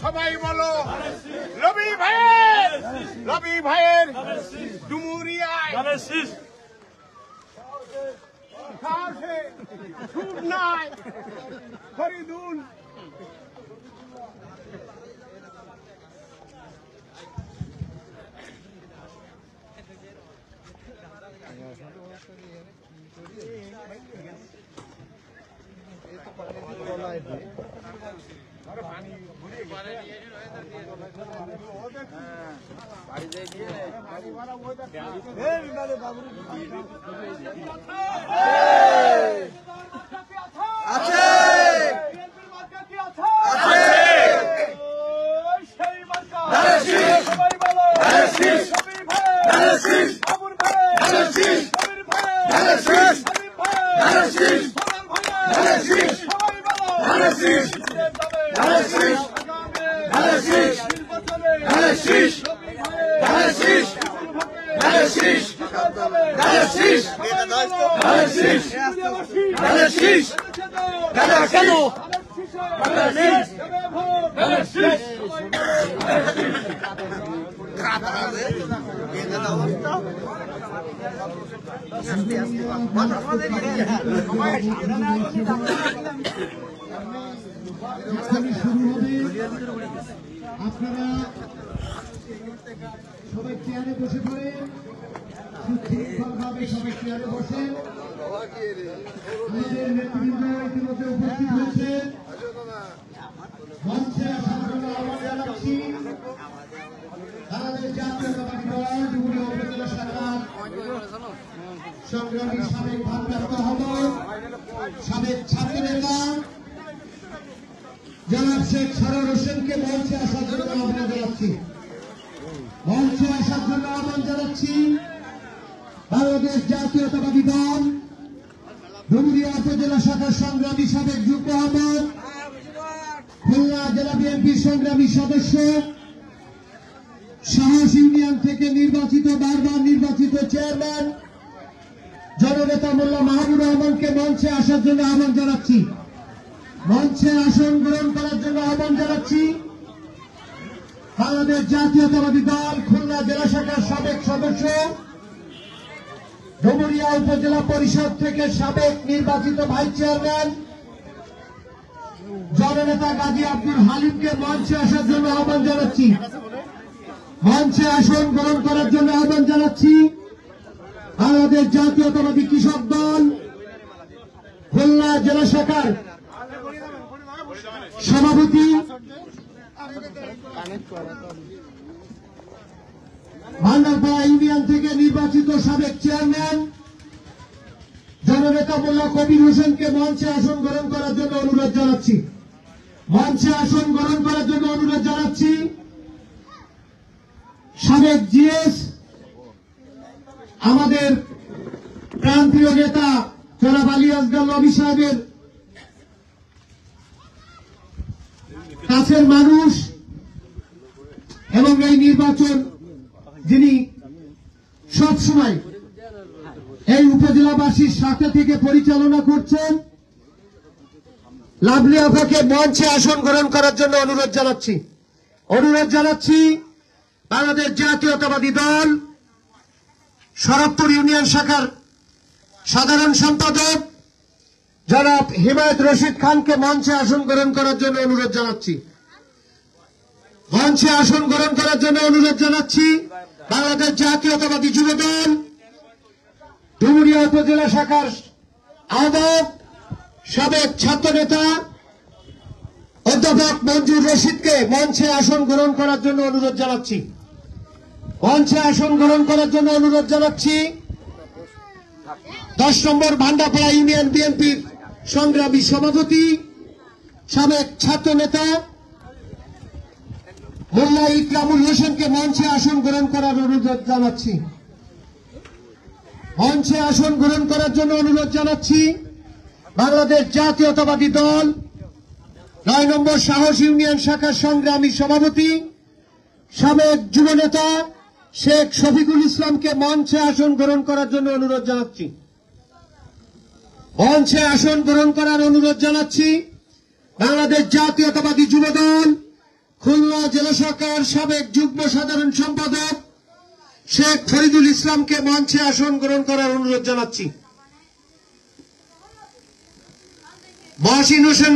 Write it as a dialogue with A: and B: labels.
A: সবাই বলো রবি ভাইয়ের ডুমুরিয়ায় সুর নাই ফরিদুল আপনারা সবাই চেয়ারে বসে পড়েন, সুশৃঙ্খলভাবে সবাই চেয়ারে বসেন। আমাদের নেতৃবৃন্দ ইতিমধ্যে উপস্থিত হয়েছে। মঞ্চে আসার জন্য আহ্বান জানাচ্ছি আমাদের জাতীয়তাবাদী দল ডুমুরিয়া উপজেলা শাখার সংগ্রামী সাবেক ভারপ্রাপ্ত আহ্বায়ক, সাবেক ছাত্র নেতা জনাব শেখ সরোয়ার হোসেনকে মঞ্চে আসার জন্য আহ্বান জানাচ্ছি। মঞ্চে আসার জন্য আহ্বান জানাচ্ছি বাংলাদেশ জাতীয়তাবাদী দল ডুমুরিয়া উপজেলা শাখার সংগ্রামী সাবেক যুগ্ম আহ্বায়ক, খুলনা জেলা বিএনপির সংগ্রামী সদস্য, সাহস ইউনিয়ন থেকে নির্বাচিত বারবার নির্বাচিত চেয়ারম্যান জননেতা মোল্লা মাহবুব রহমানকে মঞ্চে আসার জন্য আহ্বান জানাচ্ছি। মঞ্চে আসন গ্রহণ করার জন্য আহ্বান জানাচ্ছি বাংলাদেশ জাতীয়তাবাদী দল খুলনা জেলা শাখার সাবেক সদস্য, ডুমুরিয়া উপজেলা পরিষদ থেকে সাবেক নির্বাচিত ভাইস চেয়ারম্যান জননেতা গাজী আব্দুল হালিমকে মঞ্চে আসার জন্য আহ্বান জানাচ্ছি। মঞ্চে আসন গ্রহণ করার জন্য আহ্বান জানাচ্ছি বাংলাদেশ জাতীয়তাবাদী কৃষক দল খুলনা জেলা শাখার সভাপতি ভান্ডারপাড়া ইউনিয়ন থেকে নির্বাচিত সাবেক চেয়ারম্যান জননেতা মোল্লা কবির হোসেনকে মঞ্চে আসন গ্রহণ করার জন্য অনুরোধ জানাচ্ছি। মঞ্চে আসন গ্রহণ করার জন্য অনুরোধ জানাচ্ছি সাবেক জিএস আমাদের প্রান্তীয় নেতা জনাব আলী আসগর নবী সাহেবের কাছের মানুষ এবং এই নির্বাচন যিনি সবসময় এই উপজেলাবাসীর সাথে থেকে পরিচালনা করছেন, লাভলি আফাকে মঞ্চে আসন গ্রহণ করার জন্য অনুরোধ জানাচ্ছি বাংলাদেশ জাতীয়তাবাদী দল শরৎপুর ইউনিয়ন শাখার সাধারণ সম্পাদক জনাব হিমায়ত রশিদ খানকে মঞ্চে আসন গ্রহণ করার জন্য অনুরোধ জানাচ্ছি। মঞ্চে আসন গ্রহণ করার জন্য অনুরোধ জানাচ্ছি বাংলাদেশ জাতীয়তাবাদী যুব দল ডুমুরিয়া উপজেলা শাখার আহ্বায়ক সাবেক ছাত্র নেতা অধ্যাপক মঞ্জুর রশিদকে মঞ্চে আসন গ্রহণ করার জন্য অনুরোধ জানাচ্ছি। মঞ্চে আসন গ্রহণ করার জন্য অনুরোধ জানাচ্ছি 10 নম্বর ভান্ডাপাড়া ইউনিয়ন বিএনপির সংগ্রামী সভাপতি, সাবেক ছাত্র নেতা মোল্লা ইকরামুল হোসেনকে মঞ্চে আসন গ্রহণ করার অনুরোধ জানাচ্ছি। মঞ্চে আসন গ্রহণ করার জন্য অনুরোধ জানাচ্ছি বাংলাদেশ জাতীয়তাবাদী দল 9 নম্বর সাহস ইউনিয়ন শাখার সংগ্রামী সভাপতি, সাবেক যুব নেতা শেখ শফিকুল ইসলামকে মঞ্চে আসন গ্রহণ করার জন্য অনুরোধ জানাচ্ছি। মঞ্চে আসন গ্রহণ করার অনুরোধ জানাচ্ছি বাংলাদেশ জাতীয়তাবাদী যুব দল খুলনা জেলা শাখার সাবেক যুগ্ম সাধারণ সম্পাদক শেখ ফরিদুল ইসলামকে মঞ্চে আসন গ্রহণ করার অনুরোধ জানাচ্ছি। মহসিন হোসেন